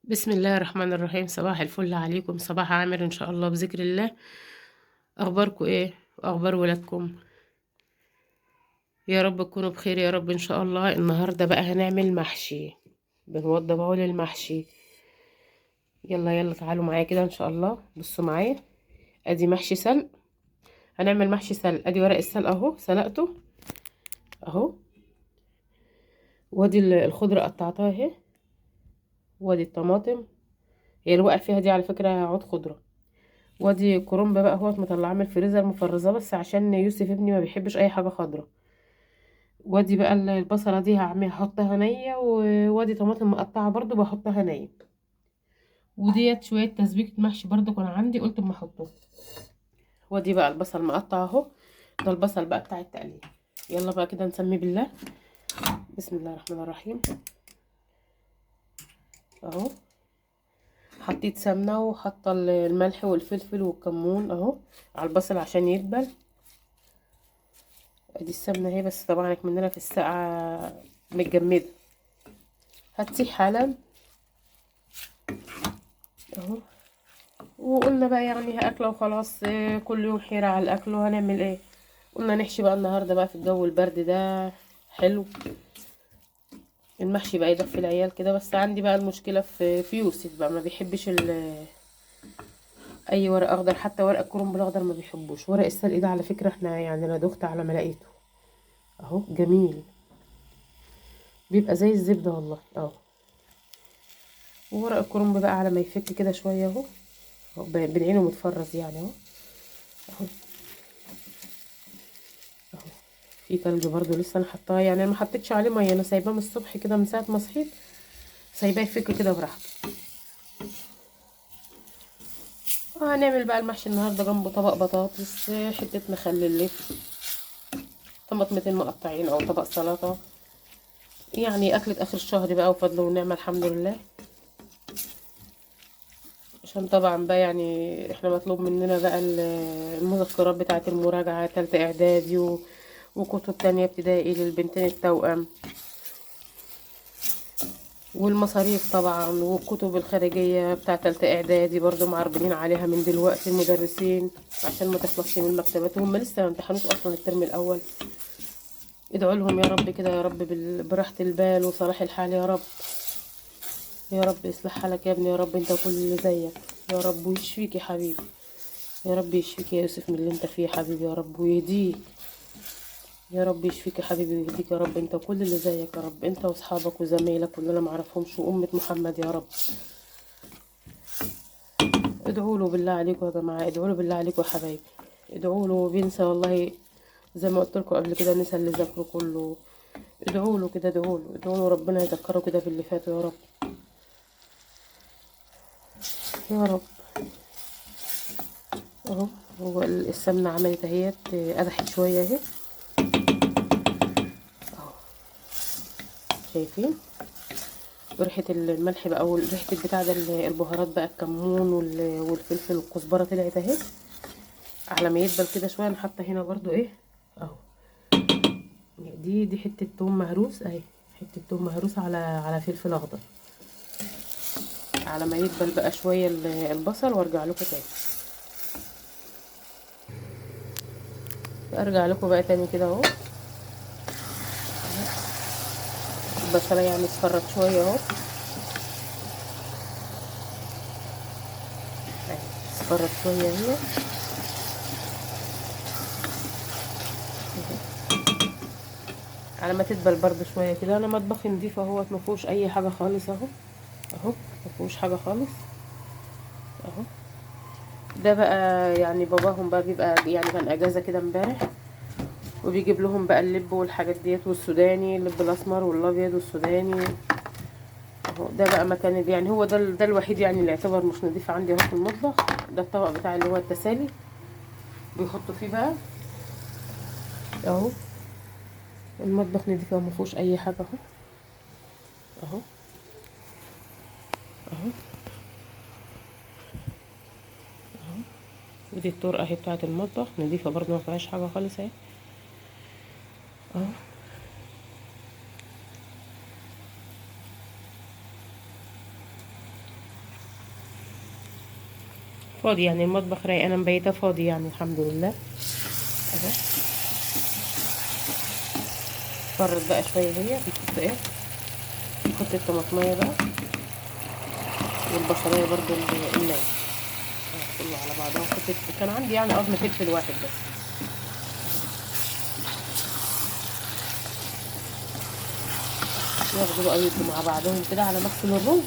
بسم الله الرحمن الرحيم. صباح الفل عليكم، صباح عامر ان شاء الله بذكر الله. اخباركم ايه واخبار ولادكم؟ يا رب تكونوا بخير يا رب ان شاء الله. النهارده بقى هنعمل محشي، بنوضب اهو للمحشي. يلا يلا تعالوا معايا كده ان شاء الله. بصوا معايا، ادي محشي سلق. هنعمل محشي سلق. ادي ورق السلق اهو سلقته اهو، وادي الخضره قطعتها اهي، وادي الطماطم. هي اللي وقع فيها دي على فكره عود خضره. وادي كرنب بقى اهوت مطلعاه من الفريزر مفرزاه، بس عشان يوسف ابني ما بيحبش اي حاجه خضره. وادي بقى البصله دي هعمل احطها نيه، وادي طماطم مقطعه برضو بحطها نيه. وديت شويه تسبيكه محشي برضو كان عندي قلت اما احطهم. وادي بقى البصل مقطع اهو، ده البصل بقى بتاع التقليه. يلا بقى كده نسمي بالله. بسم الله الرحمن الرحيم. اهو حطيت سمنه وحاطه الملح والفلفل والكمون اهو على البصل عشان يدبل. ادي السمنه اهي، بس طبعا مننا في الساعه متجمده هتسيح حالا اهو. وقلنا بقى يعني هاكله وخلاص، كل يوم حيرة على الاكل وهنعمل ايه. قلنا نحشي بقى النهارده بقى في الجو البرد ده حلو. المحشي بقى يدفي العيال كده، بس عندي بقى المشكله في يوسف بقى ما بيحبش اي ورق اخضر، حتى ورق الكرنب الاخضر ما بيحبوش. ورق السلق ده على فكره احنا يعني انا دخت على ما لقيته اهو جميل، بيبقى زي الزبده والله اهو. وورق الكرنب بقى على ما يفك كده شويه اهو، بنعينه متفرز يعني اهو. اهو اهو. في تلج برضو لسه انا حطاه، يعني انا ما حطيتش عليه ميه، انا سايباه من الصبح كده من ساعه ما صحيت، سايباه يفك كده براحته. هنعمل بقى المحشي النهارده جنبه طبق بطاطس، حته مخلل، طماطمتين مقطعين او طبق سلطه. يعني اكلة اخر الشهر بقى وفضل ونعمة الحمد لله. عشان طبعا بقى يعني احنا مطلوب مننا بقى المذكرات بتاعة المراجعة تالتة اعدادي وكتب تانية ابتدائي للبنتين التوأم، والمصاريف طبعا، والكتب الخارجية بتاعة تالتة اعدادي برضو معربين عليها من دلوقتي المدرسين عشان ما تخلصش من المكتبات، وهم لسه ما امتحنوش اصلا الترم الاول. ادعوا لهم يا رب كده يا رب براحة البال وصلاح الحال يا رب. يا رب يصلح حالك يا ابني، يا رب انت وكل اللي زيك يا رب، ويشفيك يا حبيبي. يا رب يشفيك يا يوسف من اللي انت فيه يا حبيبي يا رب، ويهديك. يا رب يشفيك يا حبيبي ويهديك يا رب انت وكل اللي زيك يا رب، انت واصحابك وزمايلك واللي انا معرفهمش وامة محمد يا رب. ادعوا له بالله عليكم يا جماعه، ادعوا له بالله عليكم يا حبايبي. ادعوا له، بينسى والله. زي ما قلت لكم قبل كده نسى اللي ذاكره كله. ادعوا له كده، ادعوا له، ادعوا له ربنا يذكره كده باللي فات يا رب. يا رب اهو. هو السمنه عملت اهيت، قدحت شويه اهي اهو، شايفين وريحة الملح بقى وريحة البتاع ده البهارات بقى، الكمون والفلفل والكزبرة طلعت اهي. على ما يدبل كده شوية انا حاطة هنا برضو ايه اهو، دي حتة توم مهروس اهي، حتة توم مهروس على فلفل اخضر. على ما يدبل بقى شوية البصل وارجع لكم تاني. ارجع لكم بقى تاني كده اهو. البصلة يعني اصفرت شوية اهو اهي، اصفرت شوية اهي. على ما تدبل برضو شوية كده. انا مطبخي نضيف اهوت مفيهوش اي حاجة خالص اهو اهو، مفيهوش حاجة خالص اهو. ده بقى يعني باباهم بقى بيبقى يعني كان اجازه كده امبارح، وبيجيب لهم بقى اللب والحاجات ديت، والسوداني اللب الاسمر والابيض والسوداني اهو. ده بقى مكان يعني هو ده الوحيد يعني اللي يعتبر مش نضيف عندي اهو في المطبخ. ده الطبق بتاع اللي هو التسالي بيحطوا فيه بقى اهو. المطبخ نضيف ما فيهوش اي حاجه اهو اهو اهو. ودي الطرقه اهي بتاعه المطبخ نضيفه برضه ما فيهاش حاجه خالص اهي اهو. فاضي يعني، المطبخ رايق، انا مبيته فاضي يعني الحمد لله. اهو. فرت بقى شويه، هي بنحط ايه، نحط الطماطميه بقى والبصلايه برضو الناعم. كله على بعضها. كان عندي يعني قرن فلفل واحد بس. ياخدوا بقى يدوا مع بعضهم كده على مغسل الرز.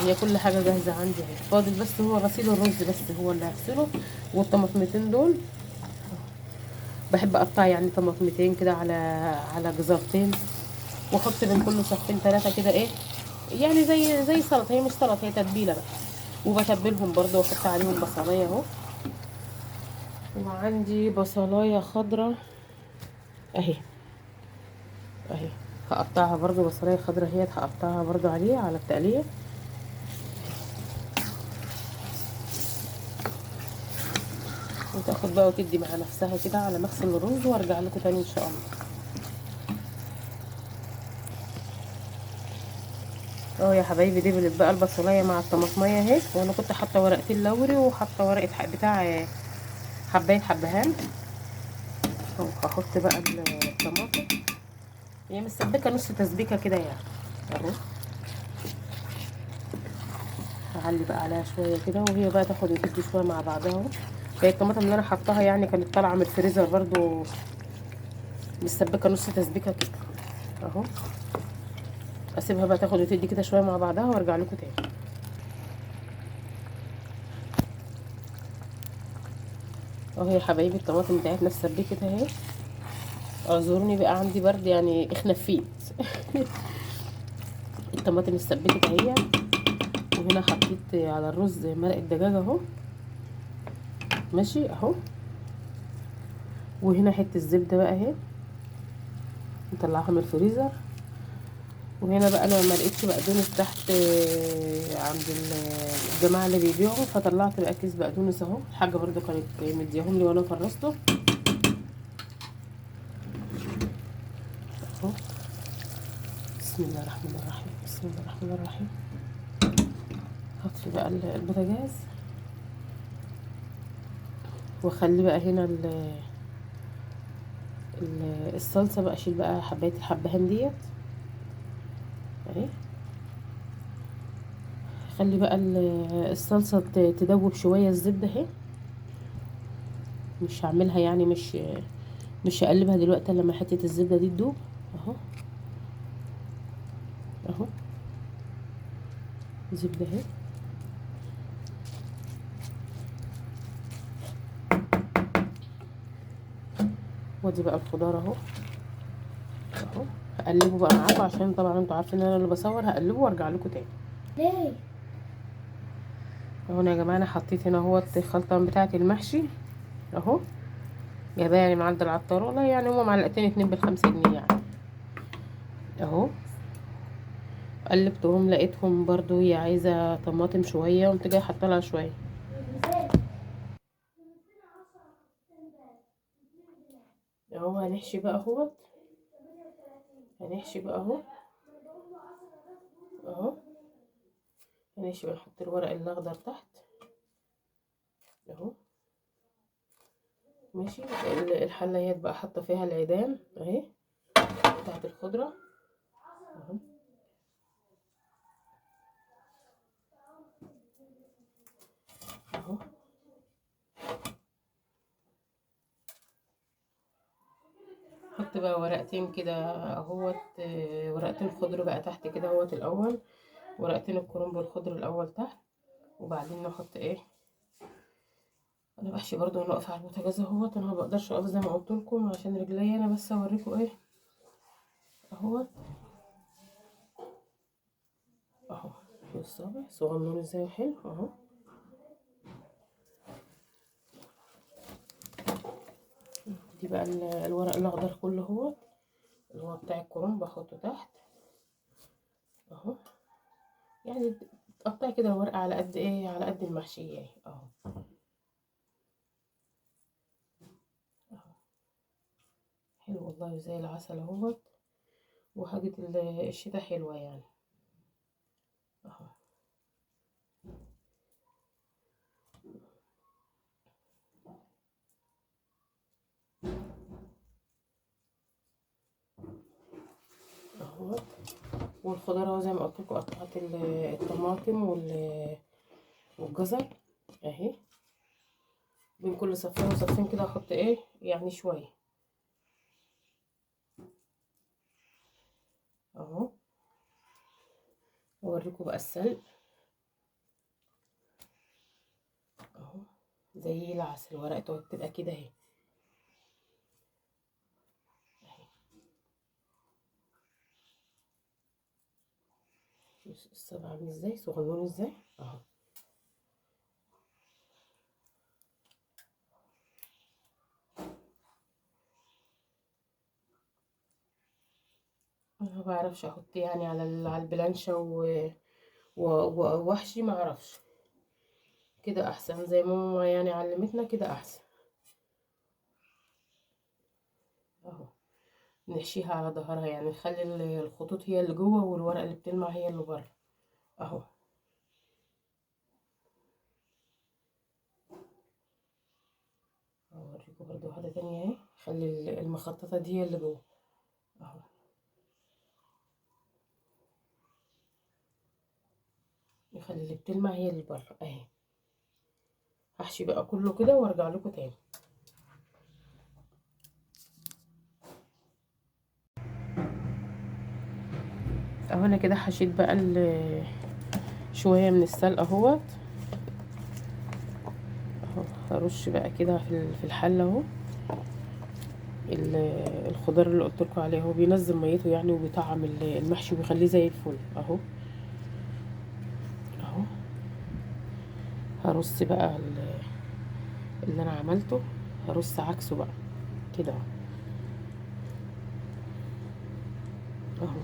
هي كل حاجه جاهزه عندي اهي، فاضل بس هو غسيل الرز بس هو اللي هغسله، والطماطمتين دول بحب اقطع يعني طماطمتين كده على جزرتين، واحط بين كل صفين ثلاثه كده ايه، يعني زي سلطه، هي مش سلطه، هي تتبيله بقى. وبتبلهم برضه واحط عليهم بصلايه اهو. وعندي بصلايه خضراء اهي، اهي هقطعها برضه، بصلايه خضراء اهي هقطعها برضه عليه على التقليه. وتاخد بقى وتدي مع نفسها كده على مغسل الرز، وارجع لكم تاني ان شاء الله. اهو يا حبايبي، دبلت بقى البصلايه مع الطماطميه اهي، وانا كنت حاطه ورقتين لوري وحاطه ورقه بتاع حبايه حبهان. اهو هحط بقى الطماطم، هي متسبكه نص تسبيكه كده يعني. اهو هعلي بقى عليها شويه كده، وهي بقى تاخد وتدي شويه مع بعضها اهو. هي الطماطم اللي انا حطاها يعني كانت طالعه من الفريزر برضو، متسبكه نص تسبيكه كده. اهو اسيبها بقى تاخد وتدي كده شويه مع بعضها، وارجع لكم تاني. اهو يا حبايبي الطماطم بتاعتنا اتسبكت اهي. اعذروني بقى عندي برد يعني اخنفيت. الطماطم اتسبكت اهي. وهنا حطيت على الرز مرق الدجاج اهو، ماشي اهو. وهنا حته الزبده بقى اهي نطلعها من الفريزر. وهنا بقى انا ما لقيتش بقدونس تحت عند الجماعه اللي بيبيعوا، فطلعت بقى كيس بقدونس اهو، الحاجه برضو كانت مدياهم لي وانا فرزته اهو. بسم الله الرحمن الرحيم، بسم الله الرحمن الرحيم. هطفي بقى البوتاجاز، واخلي بقى هنا الصلصه بقى، اشيل بقى حبايه الحبهان ديت اهي. خلي بقى الصلصه تدوب شويه الزبده اهي. مش هعملها يعني، مش هقلبها دلوقتي لما حته الزبده دي تدوب اهو. اهو زبده اهي. وادي بقى الخضار اهو، اهو هقلبه بقى معاكم، عشان طبعا انتوا عارفين ان انا اللي بصور، هقلبه وارجع لكم تاني. ليه؟ اهو يا جماعه، انا حطيت هنا اهوت الخلطه بتاعه المحشي اهو، جايباها يعني من عند العطار، والله يعني هما معلقتين اتنين ب5 جنيه يعني. اهو قلبتهم لقيتهم برضو هي عايزه طماطم شويه، قمت جايه حاطه لها شويه اهو. هنحشي بقى اهوت، هنحشي بقى اهو، اهو هنحشي بقى، نحط الورق الاخضر تحت اهو، ماشي. الحلايات بقى حاطه فيها العيدان اهي بتاعت الخضره اهو، اهو حط بقى ورقتين كده اهوت، ورقتين خضر بقى تحت كده اهوت الاول، ورقتين الكرنب الخضر الاول تحت، وبعدين نحط ايه. انا بحشي برضو وانا واقفه على البوتاجاز اهوت، انا ما بقدرش اقف زي ما قلت لكم عشان رجليا، انا بس اوريكم ايه اهوت اهو. الصابع صغنون ازاي حلو اهو. دي بقى الورق الاخضر كله اهوت، اللي هو بتاع الكرنب، بحطه تحت اهو. يعني تقطعي كده الورقه على قد ايه، على قد المحشيه اهي اهو، اهو حلو والله زي العسل اهوت. وحاجة الشتا حلوة يعني اهو. اهو. والخضار اهو زي ما قلت لكم، قطعت الطماطم والجزر اهي. بين كل صفين وصفين كده احط ايه يعني شويه اهو. اوريكم بقى السلق اهو، زي العسل. ورقته بتبقى كده اهي. بص السلق عامل ازاي، صغنون ازاي اهو. انا ما بعرفش احط يعني على البلانشة واحشي، ما اعرفش. كده احسن زي ما ماما يعني علمتنا، كده احسن اهو. نحشيها على ظهرها يعني، نخلي الخطوط هي اللي جوه والورقة اللي بتلمع هي اللي بره اهو. اوريكم برضو واحدة تانية اهي. خلي المخططة دي هي اللي جوه اهو. نخلي اللي بتلمع هي اللي بره اهي. هحشي بقى كله كده وارجع لكم تاني اهو. انا كده حشيت بقى شوية من السلق اهوت اهو. هرش بقى كده في الحلة اهو الخضار اللي قلت لكم عليه. هو بينزل ميته يعني، وبيطعم المحشي وبيخليه زي الفل اهو اهو. هرص بقى اللي انا عملته، هرص عكسه بقى كده اهو.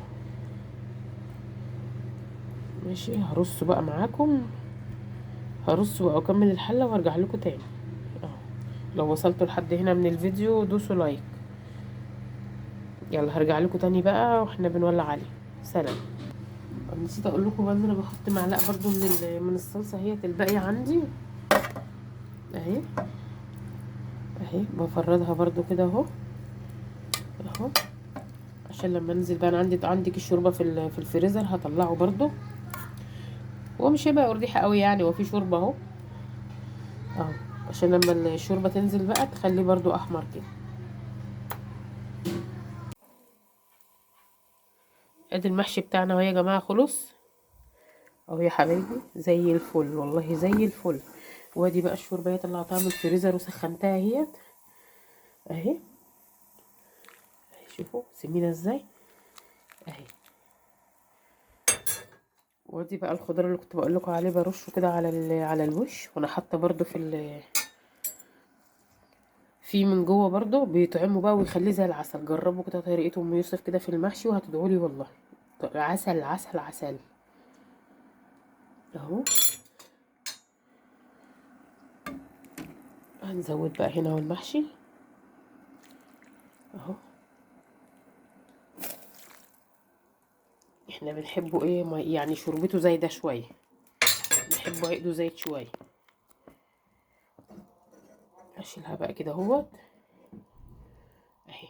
ماشي، هرص بقى معاكم. هرص بقى واكمل الحله وارجع لكم تاني اهو. لو وصلتوا لحد هنا من الفيديو دوسوا لايك. يلا هرجع لكم تاني بقى واحنا بنولع عليه. سلام. نسيت اقول لكم بقى ان انا بحط معلقه برضو من الصلصه هي الباقيه عندي اهي اهي. بفردها برضو كده اهو اهو. عشان لما انزل بقى، انا عندك الشوربه في الفريزر هطلعه برضو. هو مش هيبقى ريحه قوي يعني، وفي شوربه اهو اهو. عشان لما الشوربه تنزل بقى تخليه برضو احمر كده. ادي المحشي بتاعنا اهو يا جماعه، خلص اهو يا حبايبي، زي الفل والله زي الفل. وادي بقى الشوربه طلعتها من الفريزر وسخنتها اهيت اهي. شوفوا سمينه ازاي اهي. وادي بقى الخضار اللي كنت بقول لكم عليه، برشه كده على الوش. وانا حاطه برضو في من جوه برضو بيطعمه بقى ويخليه زي العسل. جربوا كده طريقه ام يوسف كده في المحشي وهتدعوا لي والله. عسل عسل عسل اهو. هنزود بقى هنا والمحشي اهو. احنا بنحبه ايه يعني شوربته زايده شويه، بنحبه عقده زايد شويه. اشيلها بقى كده اهوت اهي.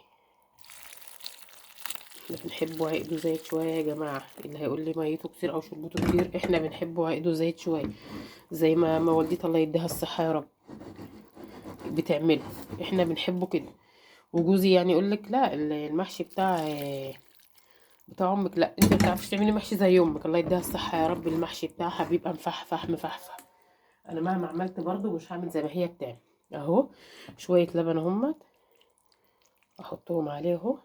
احنا بنحبه عقده زايد شويه يا جماعه. اللي هيقول لي ميته كتير او شوربته كتير، احنا بنحبه عقده زايد شويه. زي ما والدتي الله يديها الصحه يا رب بتعمله، احنا بنحبه كده. وجوزي يعني يقول لك لا المحشي بتاع امك، لا انت ما بتعرفيش تعملي محشي زي امك الله يديها الصحه يا رب. المحشي بتاعها بيبقى مفحفح مفحفح. انا مهما عملت برضو مش هعمل زي ما هي بتعمل اهو. شويه لبن اهمت احطهم عليه اهو.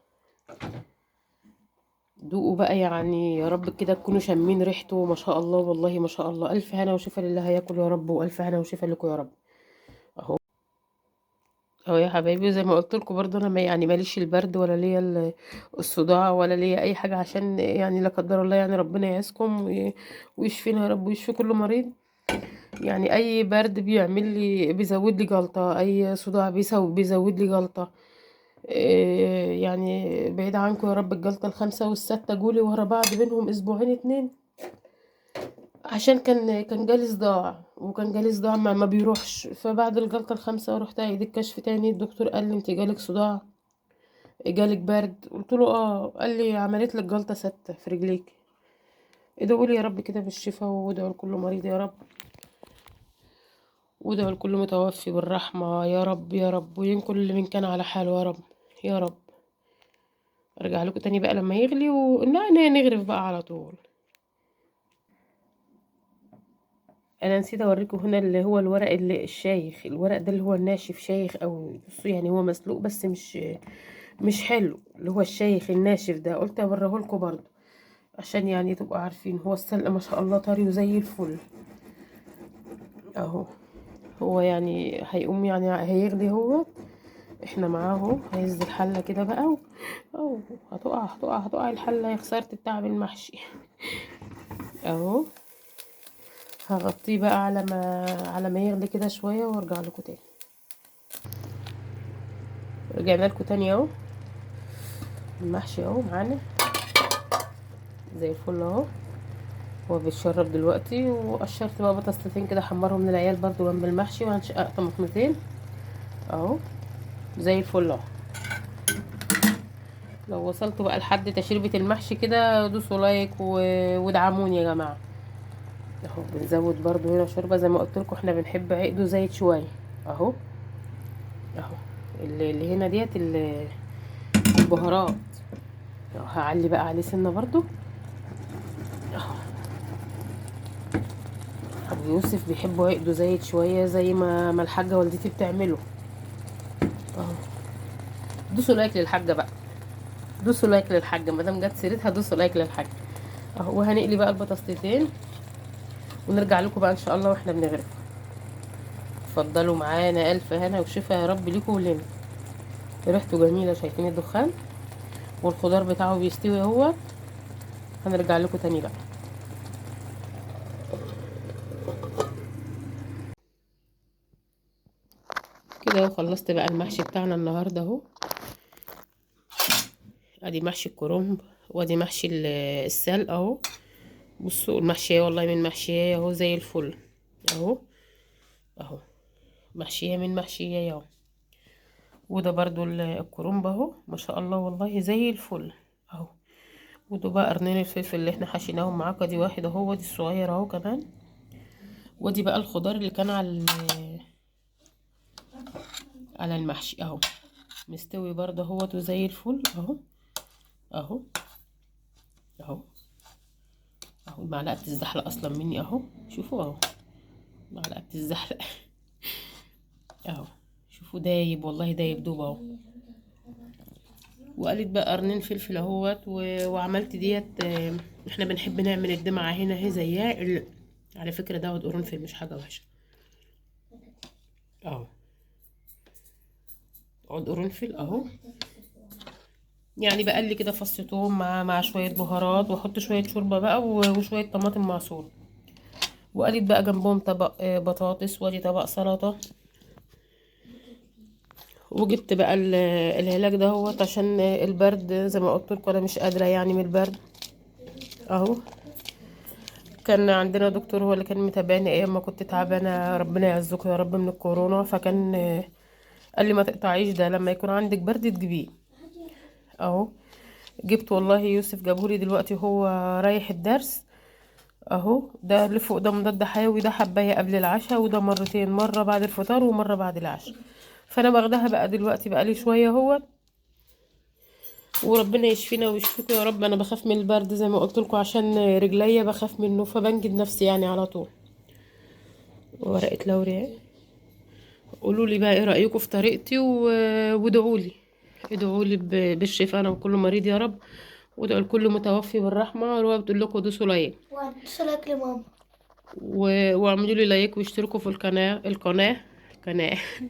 دوقوا بقى يعني يا رب كده تكونوا شامين ريحته ما شاء الله والله ما شاء الله. الف هنا وشفا لله هياكل يا رب، والف هنا وشفا لكم يا رب اهو اهو يا حبايبي. زي ما قلت لكم برضه انا يعني ماليش البرد ولا ليا الصداع ولا ليا اي حاجه، عشان يعني لا قدر الله يعني ربنا يعزكم ويشفينا يا رب ويشفي كل مريض. يعني اي برد بيعمل لي بيزود لي جلطه، اي صداع بيزود لي جلطه. إيه يعني بعيد عنكم يا رب الجلطه الخامسه والسادسه جولي ورا بعض بينهم اسبوعين اتنين. عشان كان جالي صداع، وكان جالي صداع ما بيروحش. فبعد الجلطه الخامسه رحت اعيد الكشف تاني، الدكتور قال لي انت جالك صداع جالك برد؟ قلت له اه. قال لي عملت لك جلطه ثابته في رجليك. ادعوا لي يا رب كده بالشفاء، وادعوا لكل مريض يا رب، وادعوا لكل متوفي بالرحمه يا رب يا رب، وينكل اللي من كان على حاله يا رب يا رب. ارجع لكم تاني بقى لما يغلي نغرف بقى على طول. انا نسيت اوريكم هنا اللي هو الورق اللي الشايخ، الورق ده اللي هو الناشف شايخ، او بصوا يعني هو مسلوق بس مش حلو، اللي هو الشايخ الناشف ده. قلت اوريه لكم برضه عشان يعني تبقوا عارفين. هو السلق ما شاء الله طري وزي الفل اهو. هو يعني هيقوم يعني هيغلي هو. احنا معاه اهو. هيز الحله كده بقى اهو. هتقع الحله، يا خساره التعب المحشي اهو. هغطيه بقى على ما يغلي كده شويه وارجع لكم تاني. رجعنا لكم تاني اهو. المحشي اهو معانا زي الفل اهو. هو بيتشرب دلوقتي، وقشرت بقى بطاطستين كده حمرهم للعيال برضو جنب المحشي، وهنشقق طماطمتين اهو زي الفل اهو. لو وصلتوا بقى لحد تشريبة المحشي كده دوسوا لايك وادعموني يا جماعة اهو. بنزود برضو هنا شوربة زي ما قلت لكم، احنا بنحب عقده زايد شوية اهو. اهو اللي هنا ديت البهارات أهو. هعلي بقى عليه سنة برضو اهو. ابو يوسف بيحب عقده زايد شوية زي ما الحاجة والدتي بتعمله اهو. دوسوا لايك للحاجة بقى، دوسوا لايك للحاجة مادام جت سيرتها، دوسوا لايك للحاجة اهو. وهنقلي بقى البطاطستين ونرجع لكم بقى ان شاء الله واحنا بنغرف. اتفضلوا معانا، الف هنا وشفا يا رب ليكم ولنا. ريحته جميله، شايفين الدخان والخضار بتاعه بيستوي اهو. هنرجع لكم تاني بقى. كده اهو خلصت بقى المحشي بتاعنا النهارده اهو. ادي محشي الكرنب، وادي محشي السلق اهو. بصوا المحشيه والله من محشيه اهو زي الفل اهو. اهو محشيه من محشيه اهو. وده برضو الكرنب اهو ما شاء الله والله زي الفل اهو. ودول بقى قرنين الفلفل اللي احنا حشيناهم معاكم، دي واحد اهو، ودي الصغير اهو كمان. ودي بقى الخضار اللي كان على المحشي اهو. مستوي برضه اهوت وزي الفل اهو. اهو اهو اهو. المعلقه بتزحلق اصلا مني اهو، شوفوا اهو المعلقه بتزحلق اهو. شوفوا دايب والله دايب دوب اهو. وقالت بقى قرنين فلفل اهوت وعملت ديت احنا بنحب نعمل الدمعه هنا اهي زيها على فكره دوت قرنفل مش حاجه وحشه اهو. عود قرنفل اهو. يعني بقلي كده فص توم مع شويه بهارات، واحط شويه شوربه بقى وشويه طماطم معصوره. وقالت بقى جنبهم طبق بطاطس، وادي طبق سلطه. وجبت بقى العلاج ده هو عشان البرد زي ما قلت لكم، انا مش قادره يعني من البرد اهو. كان عندنا دكتور هو اللي كان متابعني ايام ما كنت تعبانه، ربنا يعزكم يا رب من الكورونا. فكان قال لي ما تقطعيش ده، لما يكون عندك برد تجيبيه اهو. جبت والله، يوسف جابهولي دلوقتي وهو رايح الدرس اهو. ده اللي فوق ده مضاد حيوي، ده حبايه قبل العشاء، وده مرتين، مره بعد الفطار ومره بعد العشاء. فانا باخدها بقى دلوقتي بقى لي شويه اهو. وربنا يشفينا ويشفيكم يا رب. انا بخاف من البرد زي ما قلت لكم عشان رجليا بخاف منه، فبنجد نفسي يعني على طول. ورقه لوري. قولوا لي بقى ايه رايكم في طريقتي وادعوا لي، ادعوا لي بالشفاء انا وكل مريض يا رب. وادعوا لكل متوفي بالرحمه. روى بتقول لكم دوسوا لايك، ودوسوا لايك لماما، واعملوا لي لايك واشتركوا في القناه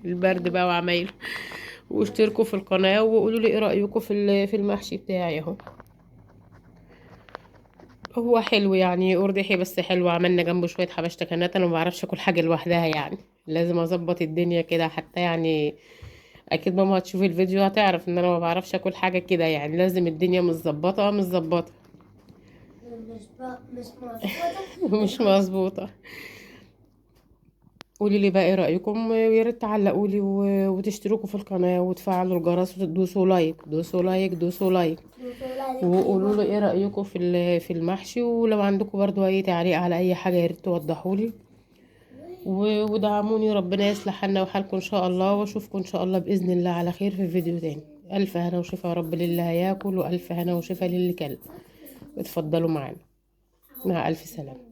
البرد بقى وعمايله. واشتركوا في القناه وقولوا لي ايه رايكم في المحشي بتاعي اهو. هو حلو يعني أرداحي بس حلو. عملنا جنبه شوية حبشتكنات. أنا ما بعرفش أكل حاجة لوحدها يعني، لازم أظبط الدنيا كده حتى يعني. أكيد ماما هتشوف الفيديو هتعرف إن أنا ما بعرفش أكل حاجة كده يعني، لازم الدنيا متظبطة متظبطة. مش مظبوطة. مش مظبوطة. قولي لي بقى ايه رأيكم، ويا ريت تعلقوا لي وتشتركوا في القناة وتفعلوا الجرس وتدوسوا لايك، دوسوا لايك دوسوا لايك. وقولوا لي ايه رأيكم في المحشي، ولو عندكم برضو اي تعليق على اي حاجة يا ريت توضحوا لي. ودعموني، ربنا يصلح حالنا وحالكم ان شاء الله، واشوفكم ان شاء الله باذن الله على خير في فيديو تاني. الف هنا وشفا يا رب للي هياكل، والف هنا وشفا للي كل. اتفضلوا معانا، مع الف سلامة.